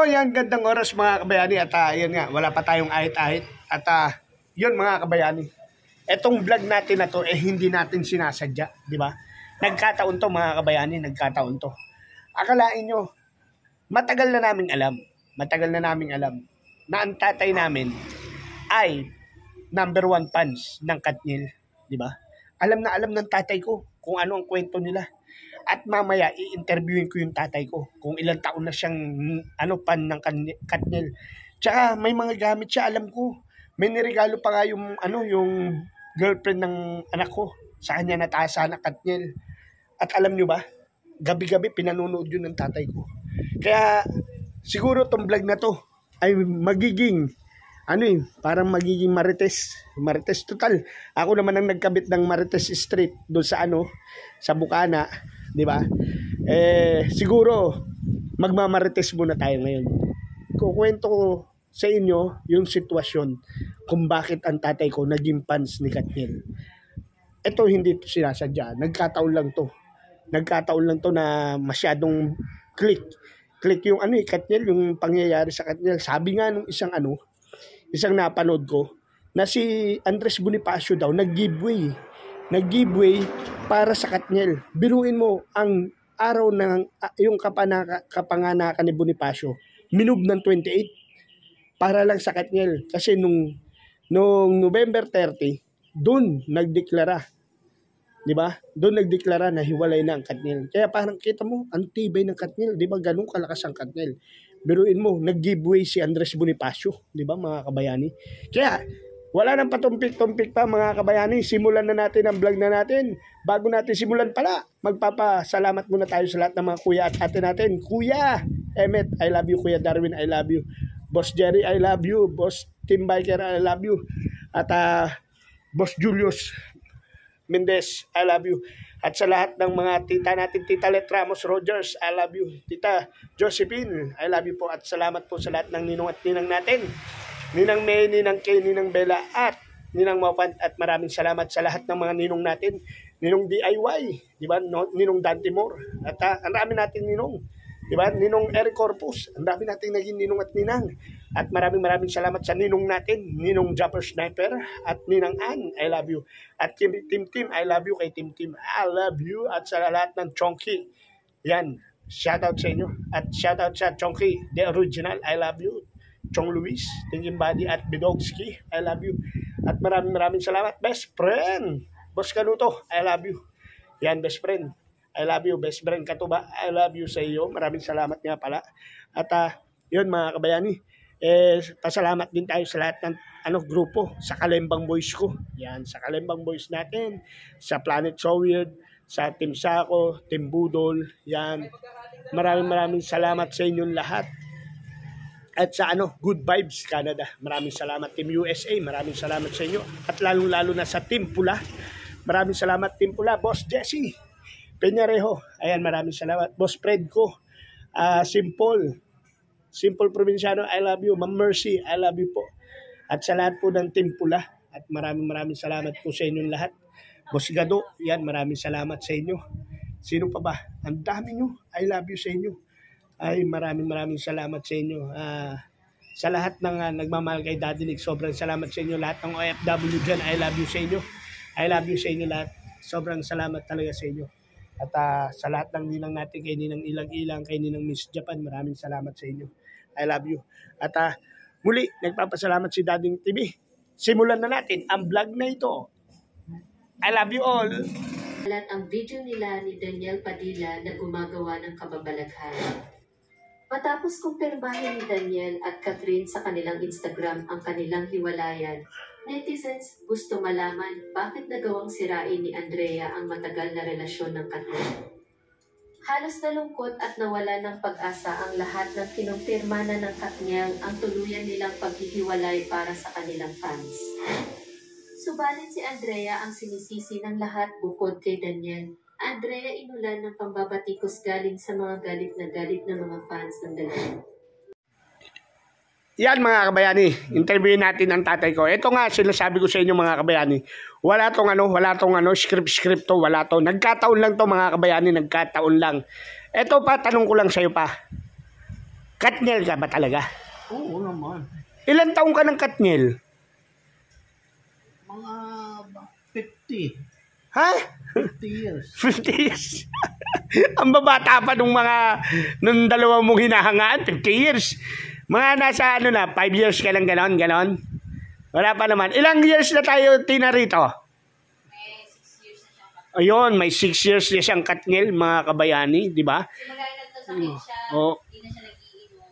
yan, gandang oras mga kabayani at yun nga, wala pa tayong ahit-ahit at yun mga kabayani. Etong vlog natin na to hindi natin sinasadya, di ba? Nagkataon to mga kabayani, nagkataon to. Akalain nyo, matagal na naming alam na ang tatay namin ay #1 fans ng Katniel, di ba? Alam na alam ng tatay ko kung ano ang kwento nila. At mamaya, i-interviewin ko yung tatay ko kung ilang taon na siyang fan ng Katniel. Tsaka may mga gamit siya, alam ko. May niregalo pa nga yung, yung girlfriend ng anak ko. Sa kanya nataasa na Katniel. At alam nyo ba, gabi-gabi pinanonood yun ng tatay ko. Kaya siguro tong vlog na to ay magiging, parang magiging Marites. Marites total. Ako naman ang nagkabit ng Marites Street doon sa sa Bukana. Di ba? Siguro magmamarites muna tayo ngayon. Kukwento ko sa inyo yung sitwasyon kung bakit ang tatay ko naging fans ni Katniel. Ito hindi to sinasadya. Nagkataon lang to. Nagkataon lang to na masyadong click yung Katniel, yung pangyayari sa Katniel. Sabi nga nung isang napanood ko na si Andres Bonifacio daw nag-giveaway para sa Katniel. Biruin mo, ang araw ng yung kapanganakan ni Bonifacio, minob ng 28 para lang sa Katniel. Kasi nung November 30, doon nagdeklara. Di ba? Doon nagdeklara na hiwalay na ang Katniel. Kaya parang kita mo, ang tibay ng Katniel. Di ba? Ganun kalakas ang Katniel. Biruin mo, nag-giveaway si Andres Bonifacio. Di ba mga kabayani? Kaya, wala nang patumpik-tumpik pa mga kabayani. Simulan na natin ang vlog na natin. Bago natin simulan pala, magpapasalamat muna tayo sa lahat ng mga kuya at ate natin. Kuya Emmet, I love you. Kuya Darwin, I love you. Boss Jerry, I love you. Boss Tim Biker, I love you. At Boss Julius Mendez, I love you. At sa lahat ng mga tita natin, Tita Let Ramos Rogers, I love you. Tita Josephine, I love you po. At salamat po sa lahat ng ninong at ninang natin. Ninang May, Ninang Kay, Ninang Bella, at Ninang Maupan. At maraming salamat sa lahat ng mga ninong natin. Ninong DIY, di ba? Ninong Dante Moore. At ang dami natin ninong. Di ba? Ninong Eric Corpus. Ang dami natin naging ninong at ninang. At maraming salamat sa ninong natin. Ninong Jumper Sniper at Ninang Ann, I love you. At Tim, I love you. Kay Tim, I love you. At sa lahat ng Chonky, yan. Shoutout sa inyo. At shoutout sa Chonky, the original, I love you. Chong Luis, Tingin Body at Bidogski, I love you. At maraming salamat. Best friend, Boss Kanuto, I love you. Yan, best friend, I love you. Best friend Katuba, I love you sa iyo. Maraming salamat nga pala. At yun mga kabayani, pasalamat din tayo sa lahat ng grupo, sa Kalembang Boys ko. Yan, sa Kalembang Boys natin, sa Planet So Weird, sa Team Sako, Team Budol. Yan, maraming salamat sa inyong lahat. At sa Good Vibes Canada, maraming salamat. Team USA, maraming salamat sa inyo. At lalo na sa Team Pula, maraming salamat Team Pula. Boss Jesse Peñarejo, ayan, maraming salamat. Boss Fred ko, Simple Provinciano, I love you. Ma'am Mercy, I love you po. At sa lahat po ng Team Pula, at maraming salamat po sa inyong lahat. Boss Gado, yan, maraming salamat sa inyo. Sino pa ba? Ang dami nyo, I love you sa inyo. Ay, maraming salamat sa inyo. Sa lahat ng nagmamahal kay Daddy Nick, sobrang salamat sa inyo. Lahat ng OFW dyan, I love you sa inyo. I love you sa inyo lahat. Sobrang salamat talaga sa inyo. At sa lahat ng ninang natin, kay Ninang Ilang-Ilang, kay Ninang Miss Japan, maraming salamat sa inyo. I love you. At muli, nagpapasalamat si Daddy TV. Simulan na natin ang vlog na ito. I love you all. Ang video nila ni Daniel Padilla na gumagawa ng kababalaghan. Matapos kumpirmahin ni Daniel at Catherine sa kanilang Instagram ang kanilang hiwalayan, netizens gusto malaman bakit nagawang sirain ni Andrea ang matagal na relasyon ng Katniel. Halos nalungkot at nawala ng pag-asa ang lahat ng kinumpirma na ng Katniel ang tuluyan nilang paghihiwalay para sa kanilang fans. Subalit si Andrea ang sinisisi ng lahat bukod kay Daniel. Andrea inulan ng pambabatikos galing sa mga galit na mga fans ng dalawa. Yan mga kabayani, interviewin natin ang tatay ko. Ito nga sinasabi ko sa inyo mga kabayani. Wala tong script to, wala to. Nagkataon lang to mga kabayani, nagkataon lang. Ito pa, tanong ko lang sa iyo pa. Katniel ka ba talaga? Oo naman. Ilan taong ka ng Katniel? Mga 50. Ha? 50 years. 50 years. Ang babata pa nung dalawa mong hinahangaan, 50 years. Mga nasa 5 years ka lang ganon. Wala pa naman. Ilang years na tayo tinarito? May 6 years na siya. Ayun, may 6 years na siyang Katniel, mga kabayani, di ba? Simula na nagkasakit siya, Oo. hindi na siya nag-iinom.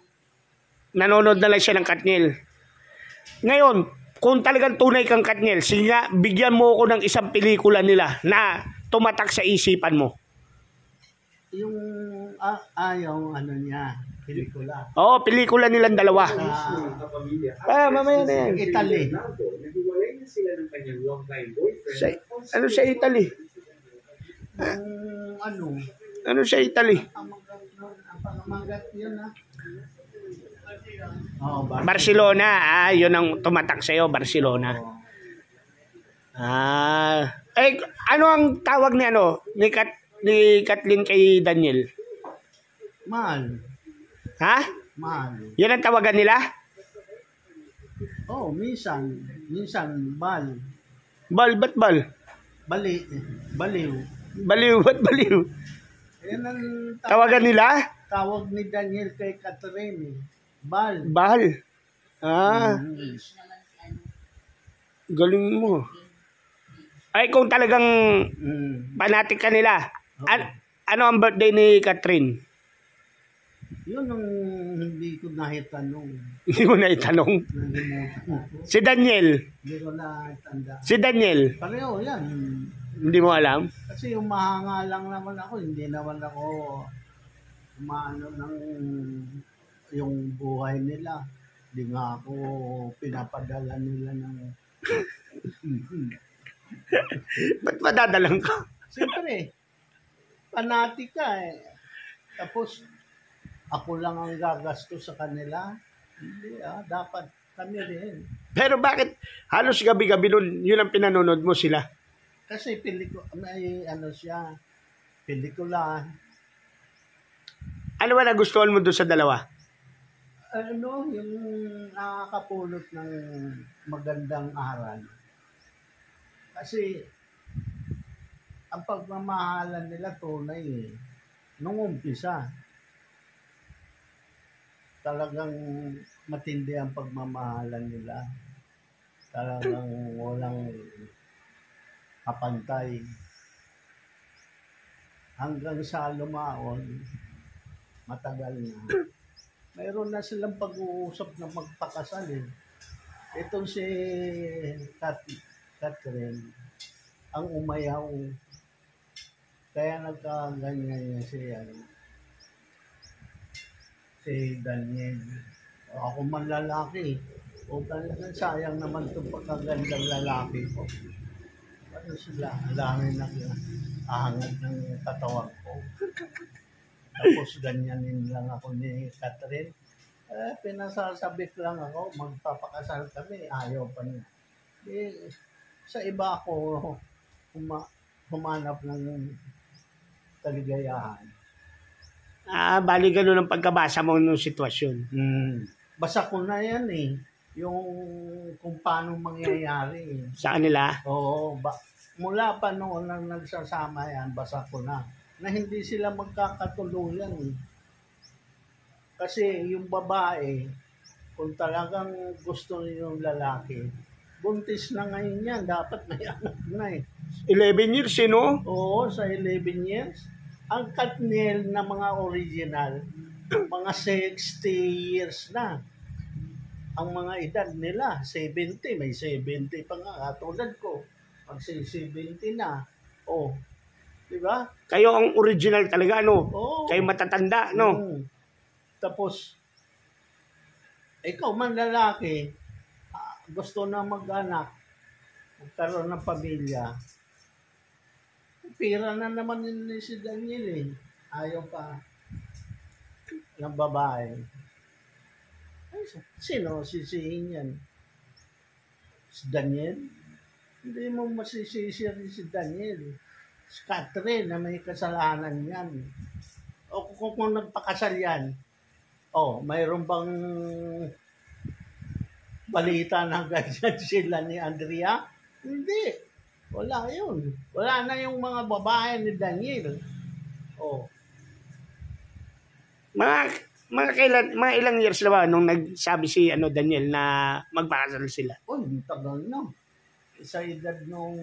Nanonood na lang siya ng Katniel. Ngayon, kung talagang tunay kang Katniel, sige nga, bigyan mo ako ng isang pelikula nila na tumatak sa isipan mo. Yung yung ano niya, pelikula. Oo, pelikula nilang dalawa. Sa Mamaya na yan. Italy. Sa, ano sa Italy? Ano? Ano sa Italy? Ang pangamagat yun ha. Oh, Barcelona. Yun ang tumatak sa'yo, Barcelona. Ano ang tawag ni Kathleen kay Daniel? Mahal. Ha? Mahal. Yan ang tawagan nila? Oh, minsan bal. Ba't bal? Baliw. Baliw, ba't baliw? Yan ang Tawagan nila? tawag ni Daniel kay Catherine. Bal. Bahal. Age naman si ano. Galing mo. Ay, kung talagang Mm. fanatic ka nila, ano ang birthday ni Catherine? Yun ang hindi ko nahitanong. Hindi mo na itanong. Nalimutan ko. Si Daniel. Hindi ko natanda. Si Daniel. Pareho yan. Hindi mo alam? Kasi umahanga lang naman ako. Hindi naman ako umaano ng yung buhay nila. Hindi nga ako pinapadala nila ng... Ba't madadalang ka? Siyempre, fanatic ka eh. Tapos, ako lang ang gagasto sa kanila. Hindi dapat kami rin. Pero bakit halos gabi-gabi nun, yun ang pinanonood mo sila? Kasi may ano siya, pelikula. Ano ba nagustuhan mo doon sa dalawa? Ano, yung nakakapulot ng magandang aral. Kasi, ang pagmamahalan nila tunay eh. Nung umpisa, talagang matindi ang pagmamahalan nila. Talagang walang kapantay. Hanggang sa lumaon, matagal na. Mayroon na silang pag-uusap na magpakasal eh. Itong si Catherine, ang umayaw. Kaya nagkaganyan niya si Daniel. Ako man lalaki. O talagang sayang naman itong pagkagandang lalaki ko. Ano sila? Alangan na ahangad ng katawan ko. Tapos ganyanin lang ako ni Catherine. Pinasasabik lang ako, magpapakasal kami, ayaw pa niya. Sa iba ako, humanap ng kaligayahan. Bali ganun ang pagkabasa mo ng sitwasyon. Basa ko na yan eh, yung kung paano mangyayari. Sa kanila? Oo, mula pa noon lang nagsasama yan, basa ko na hindi sila magkakatuluyan eh. Kasi yung babae, kung talagang gusto niyo yung lalaki, buntis na ngayon yan, dapat may anak na eh. 11 years, no? Oo, sa 11 years. Ang Katniel na mga original, mga 60 years na. Ang mga edad nila, 70, may 70 pa nga, tulad ko. Pag 70 na, diba? Kayo ang original talaga, no? Oo. Kayo matatanda, no? Tapos, ikaw man lalaki, gusto na mag-anak, magkaroon ng pamilya, pira na naman ni si Daniel eh. Ayaw pa ng babae. Ay, sino sisihin yan? Si Daniel? Hindi mo masisisi rin si Daniel. Si Catherine na may kasalanan yan. O kung nagpakasal yan, mayroon bang balita na ganyan sila ni Andrea? Hindi. Wala yun. Wala na yung mga babae ni Daniel. Oh, Mga ilang years na ba nung nagsabi si Daniel na magpakasal sila? ang tagal na. Sa edad nung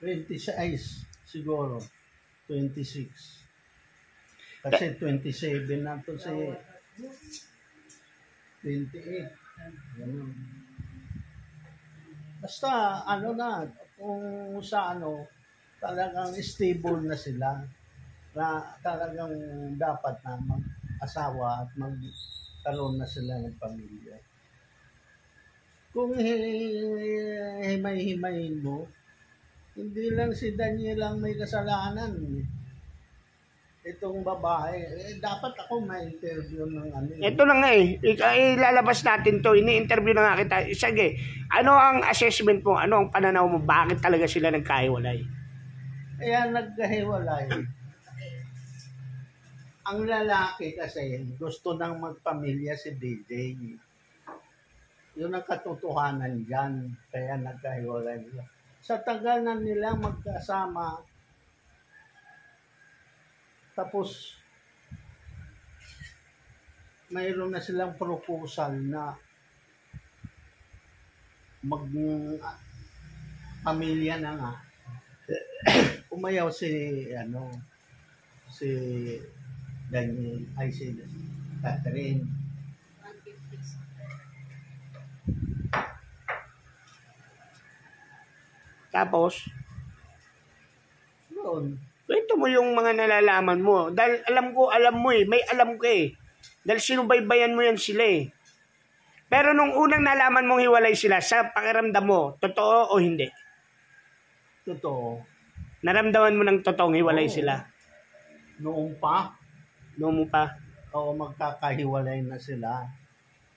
26 siguro. 26. Kasi 27 na to si 28. Ganun. Basta kung sa talagang stable na sila na talagang dapat na mag-asawa at magkaroon na sila ng pamilya. Kung himay-himayin mo, hindi lang si Daniel ang may kasalanan. Itong babae, dapat ako ma-interview ng Ito na nga ilalabas natin to, ini-interview na nga kita. Sige, ano ang assessment mo, ano ang pananaw mo, bakit talaga sila nagkahiwalay? Kaya nagkahiwalay. Ang lalaki kasi gusto nang magpamilya si DJ. Yun ang katotohanan dyan, kaya nagkahiwalay nila. Sa tagal na nila magkasama, tapos mayroon na silang proposal na pamilya na nga. Umayaw si Daniel, si Catherine. 150. Tapos, Noon, kwento mo yung mga nalalaman mo. Dahil alam mo may alam ko Dahil sinubaybayan mo yan sila Pero nung unang nalaman mong hiwalay sila, sa pakiramdam mo, totoo o hindi? totoo. Naramdaman mo ng totoong hiwalay Oo. sila? Noong pa, Noong mo pa? magkakahiwalay na sila.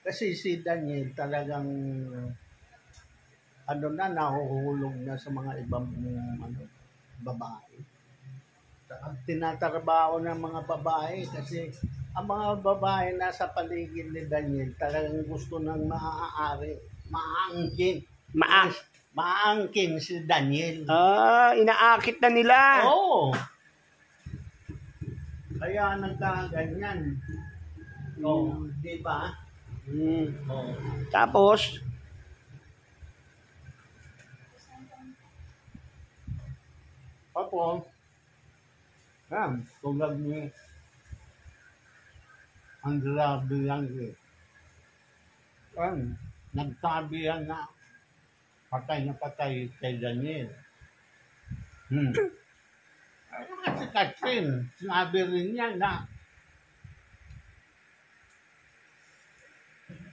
Kasi si Daniel talagang nahuhulog na sa mga ibang babae. Tinatrabaho ng mga babae kasi ang mga babae nasa paligid ni Daniel talagang gusto nang maangkin si Daniel. Inaakit na nila. Oo. Kaya nagkaganyan. Di ba? Oo. Tapos, tulad ni Andrea Bianchi. Nagsabi yan na patay na patay kay Daniel. Si Catherine, sinabi rin niya na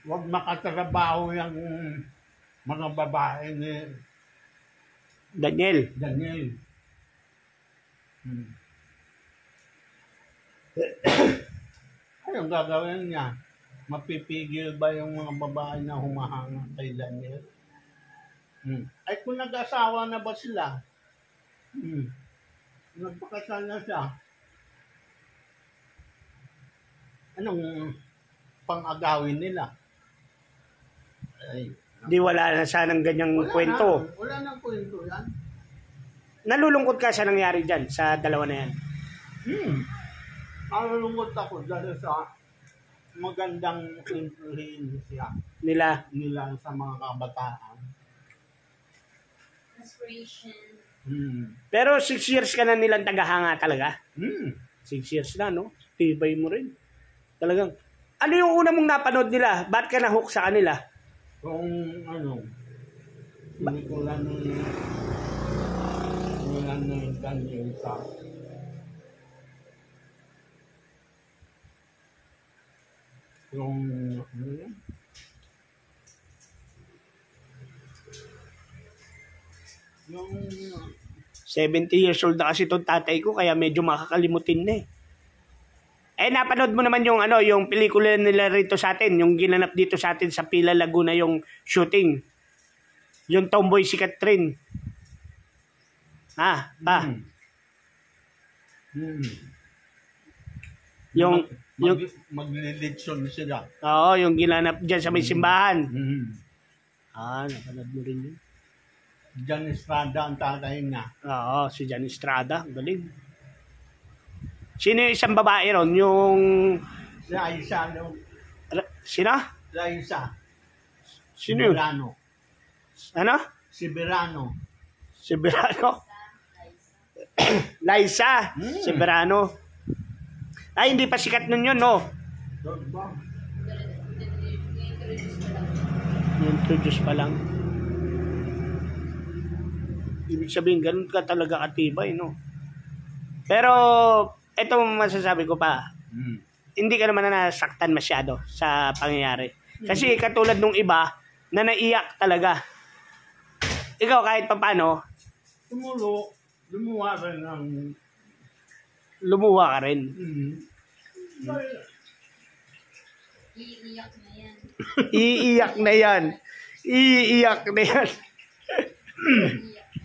huwag makatrabaho yung mga babae ni Daniel. Anong gagawin niya? Mapipigil ba yung mga babae na humahanga kay Daniel? Ay kung nag-asawa na ba sila? Nagpakasal na siya. Anong pang-agawin nila? Di wala na sanang ganyang kwento. Wala nang kwento yan. Nalulungkot ka sa nangyari dyan, sa dalawa na yan. Nalulungkot ako dahil sa magandang influensya Nila. sa mga kabataan. Inspiration. Pero 6 years ka na nilang tagahanga talaga. 6 Hmm. years na, no? Tibay mo rin. Talagang, ano yung una mong napanood nila? Ba't ka na-hook sa kanila? Kung pelikula ng Daniel sa yung yung 70 years old na kasi itong tatay ko, kaya medyo makakalimutin na napanood mo naman yung yung pelikula nila rito sa atin, yung ginanap dito sa atin sa Pila, Laguna, yung shooting. Yung tomboy si Catherine. Yung, yung, Maglilitsyon sila. oo, yung ginanap dyan sa may simbahan. Mm. Napanood mo rin yun. Jan Estrada ang tatay niya. Oo, si Jan Estrada. Galing. Sino yung isang babae ron? Yung... Si Aisa, no? Sino? Si Aisa. Sino yun? Berano. Ano? Si Berano. Si Berano. Liza. Si Berano. Ay, hindi pa sikat nun yun, no? Introduce pa lang. Ibig sabihin, ganun ka talaga katibay, no? Pero, eto masasabi ko pa, hindi ka naman na nasaktan masyado sa pangyayari. Kasi katulad nung iba, na naiyak talaga. Ikaw kahit pa paano, Lumuha rin ng... lumuha ka rin. Iiyak na yan. Iiyak na yan. Iiyak na yan.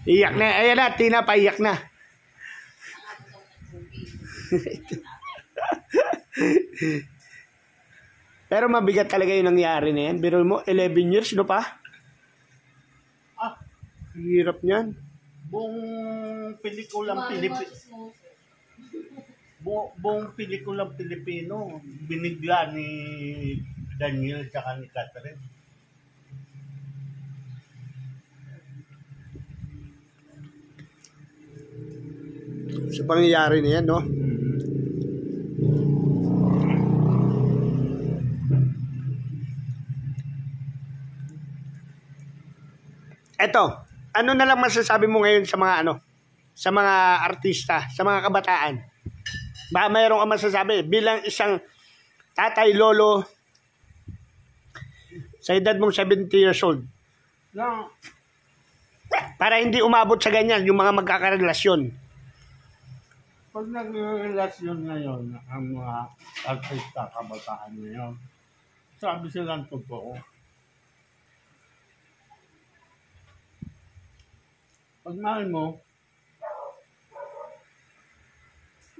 Iyak na. Ayan na, Tina, paiyak na. Ang abot ng tubig. Pero mabigat talaga yung nangyari na yan. Biro mo, 11 years, no pa? Hirap niyan. Buong pelikulang buong pelikulang Pilipino, binigla ni Daniel at ni Catherine. Sa pangyayari na yan, no? Eto, ano na lang masasabi mo ngayon sa mga sa mga artista, sa mga kabataan? Ba mayroon ka masasabi bilang isang tatay lolo sa edad mong 70 years old? Na, Para hindi umabot sa ganyan yung mga magkakarelasyon. pag nagrelasyon ngayon ang mga artista kabataan ngayon, sabi silang totoo. Pag mahal mo,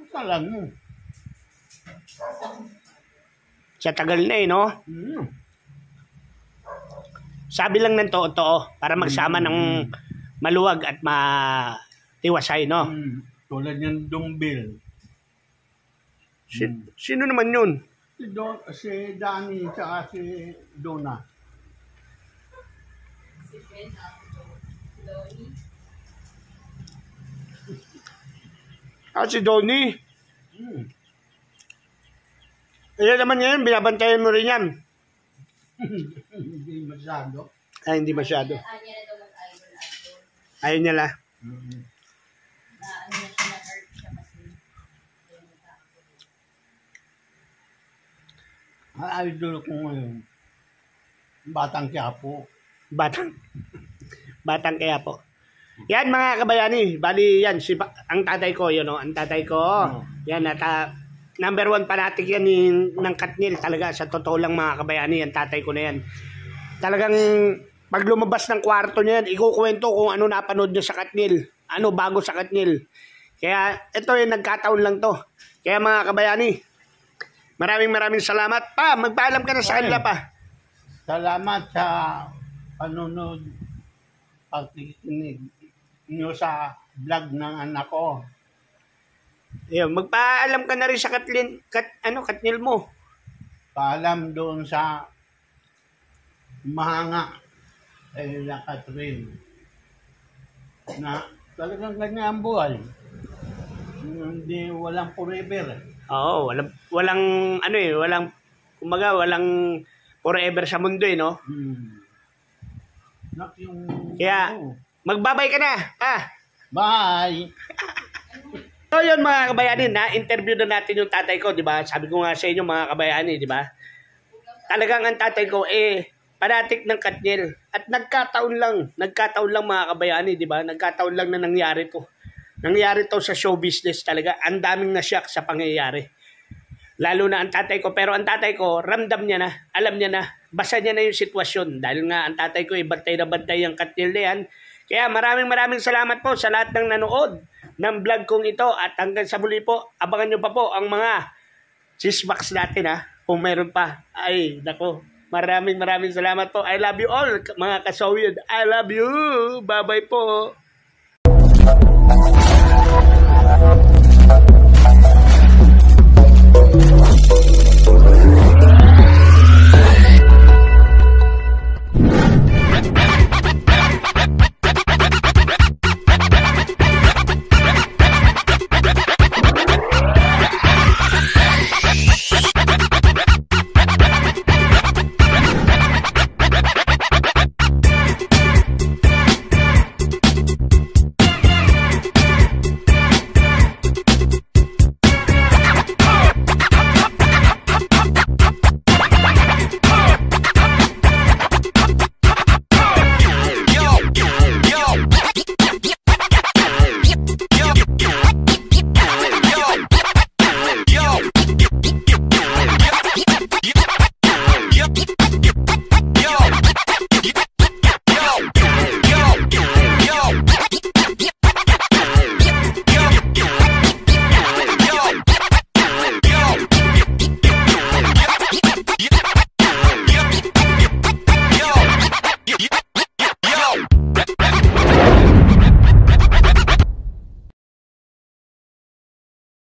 masalan mo. Sa tagal na no? Sabi lang ng totoo para magsama ng maluwag at matiwasay, no? Tulad yan, Dumbil. Sino naman yun? Si Danny at si Donna. Si Ben, Loni. Si Donnie. Ayan naman ngayon, binabantayan mo rin yan. Hindi masyado. Ay, hindi masyado. Anya na daw mag-idol. Ayaw niya la. Na ano na siya na-hurt siya kasi. Ang idol ko ngayon, Batang Quiapo. Batang kaya po. Yan mga kabayani, bali yan, ang tatay ko, yun o, ang tatay ko. Yan, number 1 fanatic yan ng Katniel talaga, sa totoo lang mga kabayani, ang tatay ko na yan. Talagang, pag lumabas ng kwarto niya yan, ikukwento kung ano napanood niya sa Katniel, ano bago sa Katniel. Kaya, ito yung nagkataon lang to. Kaya mga kabayani, maraming salamat. Magpaalam ka na sa kanila pa. Salamat sa panunod, pagkikinig nyo sa vlog ng anak ko. Ayun, magpaalam ka na rin sa Katniel mo. Paalam doon sa mahanga kay Catherine na talagang ganyan ang buhay. Hindi, walang forever. Oo, walang kumbaga walang forever sa mundo no. Kaya magbabay ka na. Bye. So yun mga kabayani, na-interview na natin yung tatay ko, di ba? Sabi ko nga sa inyo mga kabayani, di ba? Talagang ang tatay ko fanatic ng Katniel. At nagkataon lang mga kabayani, di ba? Nagkataon lang na nangyari to. Nangyari to sa show business talaga. Ang daming na-shock sa pangyayari. Lalo na ang tatay ko. Pero ang tatay ko, ramdam niya na, alam niya na, basa niya na yung sitwasyon. Dahil nga ang tatay ko, bantay na bantay ang Katniel na yan. Kaya maraming salamat po sa lahat ng nanood ng vlog kong ito. At hanggang sa muli po, abangan nyo pa po ang mga Cheesebox natin ha. Kung meron pa. Ay, nako. Maraming salamat po. I love you all, mga kasowyod. I love you. Bye-bye po.